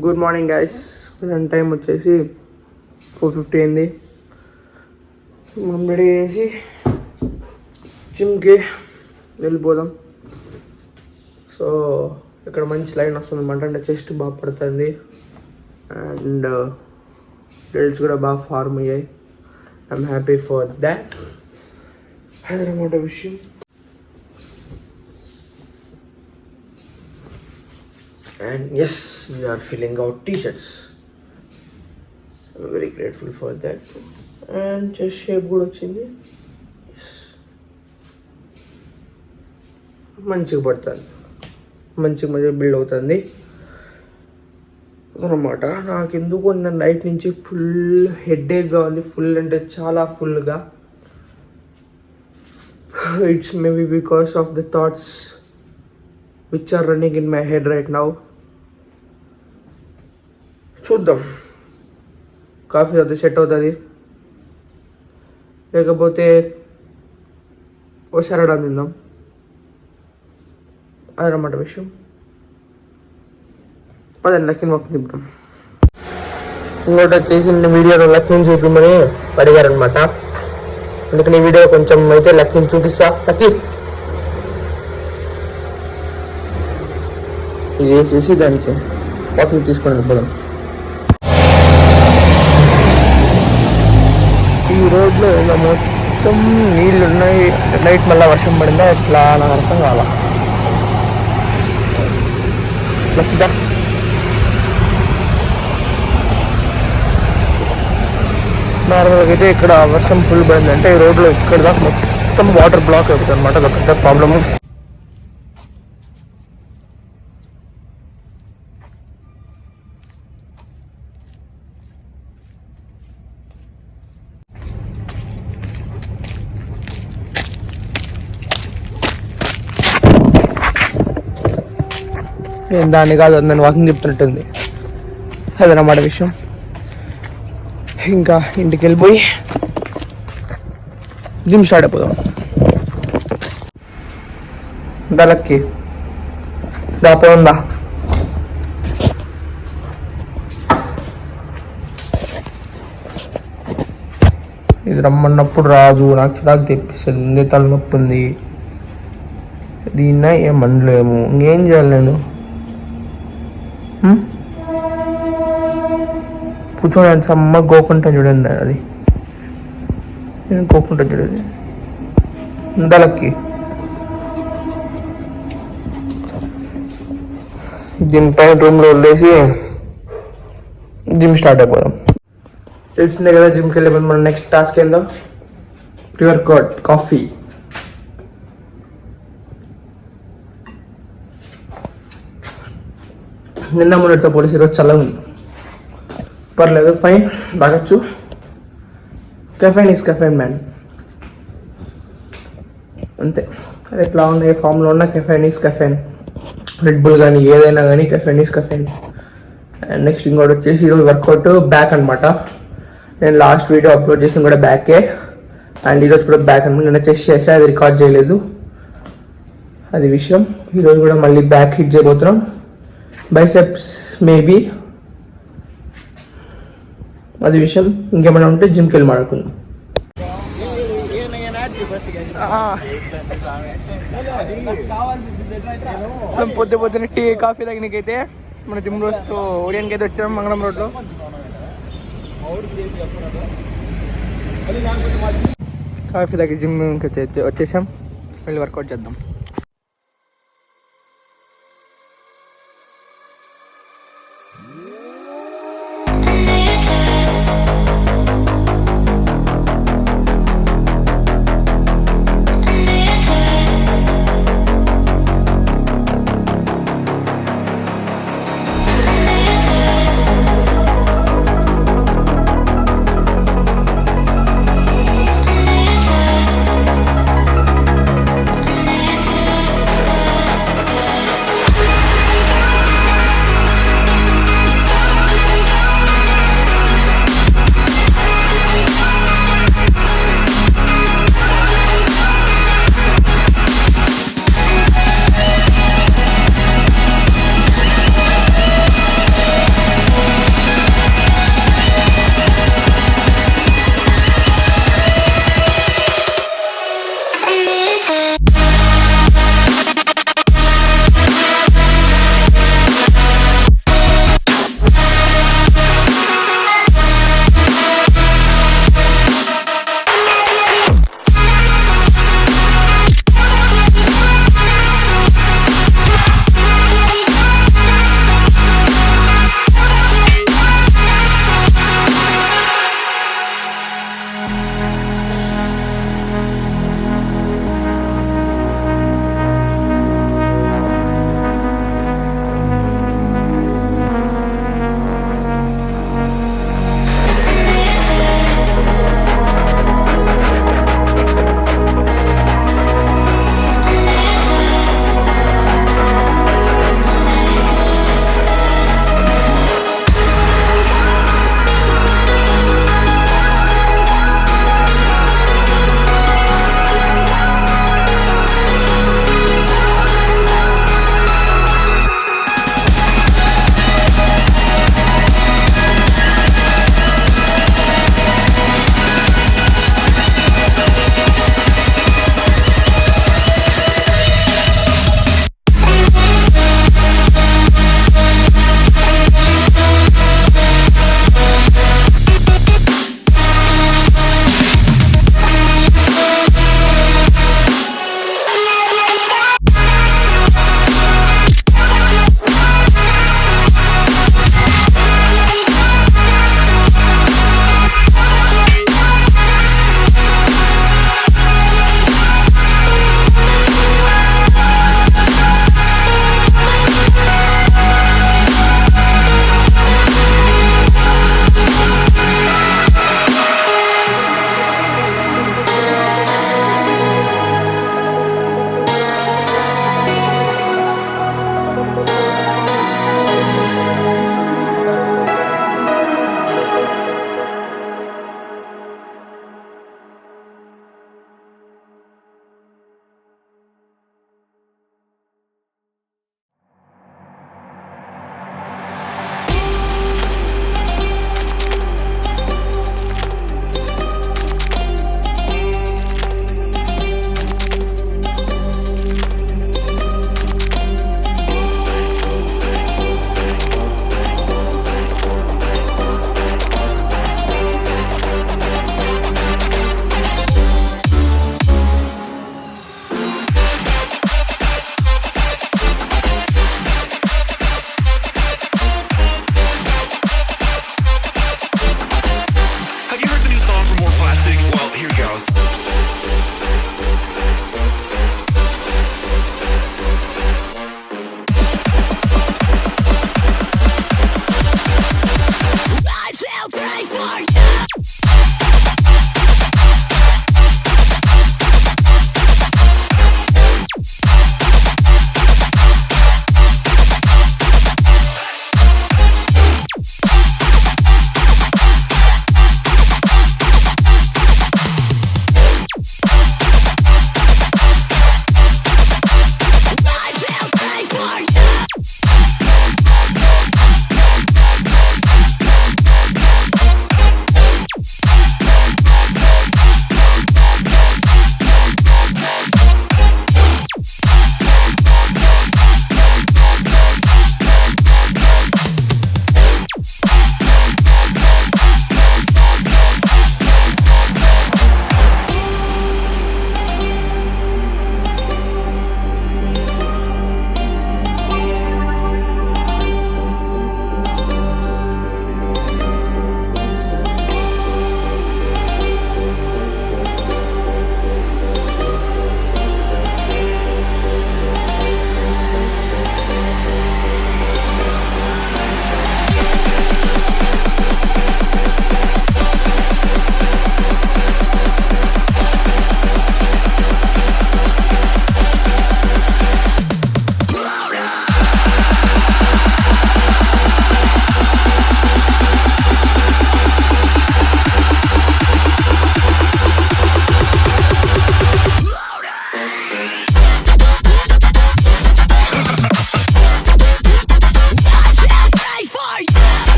Good morning guys. Present time వచ్చేసి 4:50 అయింది. మనం రెడీ చేసి జిమ్కి వెళ్ళిపోదాం. సో ఇక్కడ మంచి లైన్ వస్తుంది అన్నమాట. అంటే చెస్ట్ బాగా పడుతుంది అండ్ డెల్స్ కూడా బాగా ఫార్మ్ అయ్యాయి. I'm happy for that. అదనమాట విషయం. And yes, we are filling out t-shirts. I'm very grateful for that. And just shape good వచ్చింది. మంచిగా పడుతుంది, మంచిగా బిల్డ్ అవుతుంది అన్నమాట. నాకు ఎందుకు నేను నైట్ నుంచి ఫుల్ హెడేక్గా ఉంది. ఫుల్ అంటే చాలా ఫుల్గా. It's maybe because of the thoughts which are running in my head right now. చూద్దాం, కాఫీ అయితే సెట్ అవుతుంది, లేకపోతే ఓ సరడా తిందాం. అదనమాట విషయం. పదండి లక్కీని మొక్క తింటాం. ఇంకోటి వచ్చేసి వీడియోలో లక్కీని చూపించమని అడిగారనమాట. అందుకని ఈ వీడియో కొంచెం అయితే లక్కీని చూపిస్తా. లక్కీ ఇది వేసేసి దానికి వాకింగ్ తీసుకొని వెళ్ళిపోదాం. ఈ రోడ్లో ఇలా మొత్తం నీళ్ళు ఉన్నాయి. నైట్ మళ్ళీ వర్షం పడిందా ఎట్లా నాకు అర్థం కావాలా. నార్మల్గా అయితే ఇక్కడ వర్షం ఫుల్ పడిందంటే ఈ రోడ్లో ఇక్కడ దాకా మొత్తం వాటర్ బ్లాక్ అవుతుంది అనమాట. అదొకటే ప్రాబ్లము. నేను దాన్ని కాదు, నేను వాకింగ్ చెప్తున్నట్టుంది. అదనమాట విషయం. ఇంకా ఇంటికి వెళ్ళిపోయి జిమ్ స్టార్ట్ అయిపోదాం. దళక్కి దాపే ఉందా? ఇది రమ్మన్నప్పుడు రాదు. నాకు చిరాకు తెప్పిస్తుంది. తలనొప్పి ఉంది. దీన్న ఏమనలేము. ఇంకేం చేయాలి నేను? కూర్చోడానికి సమ్మ గోకుంటా చూడండి. అది నేను గోకుంటా చూడండి. దళక్కి దీనిపై రూమ్లో వదిలేసి జిమ్ స్టార్ట్ అయిపోదాం. తెలిసిందే కదా జిమ్కి వెళ్ళిపోయి మన నెక్స్ట్ టాస్క్ ఏందో, ప్రీ-వర్కౌట్ కాఫీ. నిన్న మొన్నటితో పోలీసు ఈరోజు చల్లగా ఉంది. పర్లేదు, ఫైన్, తాగచ్చు. Caffeine is caffeine man. అంతే. అది ఎట్లా ఉన్న ఏ ఫామ్లో ఉన్న caffeine is caffeine. Red Bull కానీ ఏదైనా కానీ caffeine is caffeine. And next ఇంకోటి వచ్చేసి ఈరోజు వర్కౌట్ బ్యాక్ అనమాట. నేను లాస్ట్ వీడియో అప్లోడ్ చేసిన కూడా బ్యాకే. అండ్ ఈరోజు కూడా బ్యాక్ అనమాట. నేను చెస్ట్ చేసా, అది రికార్డ్ చేయలేదు. అది విషయం. ఈరోజు కూడా మళ్ళీ బ్యాక్ హిట్ చేయబోతున్నాం. బైసెప్స్ మేబీ, అది విషయం. ఇంకేమైనా ఉంటే జిమ్కి వెళ్ళి మాట్లాడుకుందాం. పొద్దున టీ కాఫీ తాగినకైతే మన జిమ్ రోజుతో ఓడియన్కి అయితే వచ్చాము. మంగళం రోడ్లో కాఫీ తాగి జిమ్కి వచ్చేసాం. వెళ్ళి వర్కౌట్ చేద్దాం.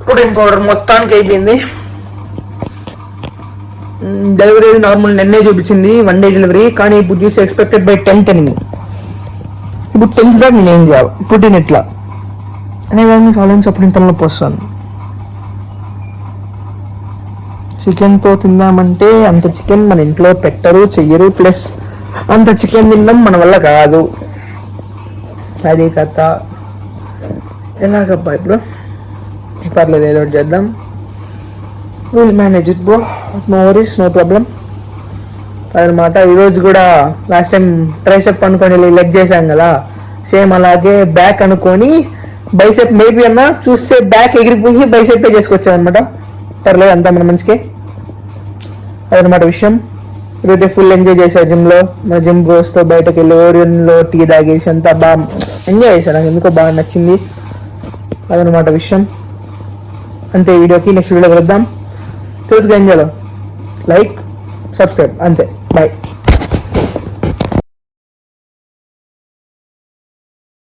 ప్రోటీన్ పౌడర్ మొత్తానికి అయిపోయింది. డెలివరీ నార్మల్ నిన్నే చూపించింది 1 day డెలివరీ, కానీ ఇప్పుడు చూసి ఎక్స్పెక్టెడ్ బై 10th అనింది. ఇప్పుడు 10th దాకా నేను ఏం చేయాలి, ప్రోటీన్ ఎట్లా అనేదాన్ని ఆలోచించి అప్పుడు తలనొప్పి వస్తుంది. చికెన్తో తిందామంటే అంత చికెన్ మన ఇంట్లో పెట్టరు, చెయ్యరు, ప్లస్ అంత చికెన్ తినడం మన వల్ల కాదు. అది కథ. ఎలాగబ్బా ఇప్పుడు? పర్లేదు, ఏదో ఒకటి చేద్దాం. Will manage it bro, no worries, no problem. అదనమాట. ఈరోజు కూడా లాస్ట్ టైం ట్రైసెప్ అనుకొని లెగ్ చేశాం కదా, సేమ్ అలాగే బ్యాక్ అనుకొని బైసెప్ మేబీ అన్న చూస్తే బ్యాక్ ఎగిరిపోయి బైసెప్పే చేసుకొచ్చాం అనమాట. పర్లేదు, అంతా మన మంచికే. అదనమాట విషయం. ఈరోజు ఫుల్ ఎంజాయ్ చేశాను జిమ్లో. మన జిమ్ బ్రోస్తో బయటకు వెళ్ళి ఓరియన్లో టీ తాగేసి అంతా బాగా ఎంజాయ్ చేశాను. నాకు ఎందుకో బాగా నచ్చింది. అదనమాట విషయం. అంతే. వీడియోకి నెక్స్ట్ వీడియో కలుద్దాం. తెలుసుగా ఏం చేయాలో, లైక్, సబ్స్క్రైబ్, అంతే. బాయ్.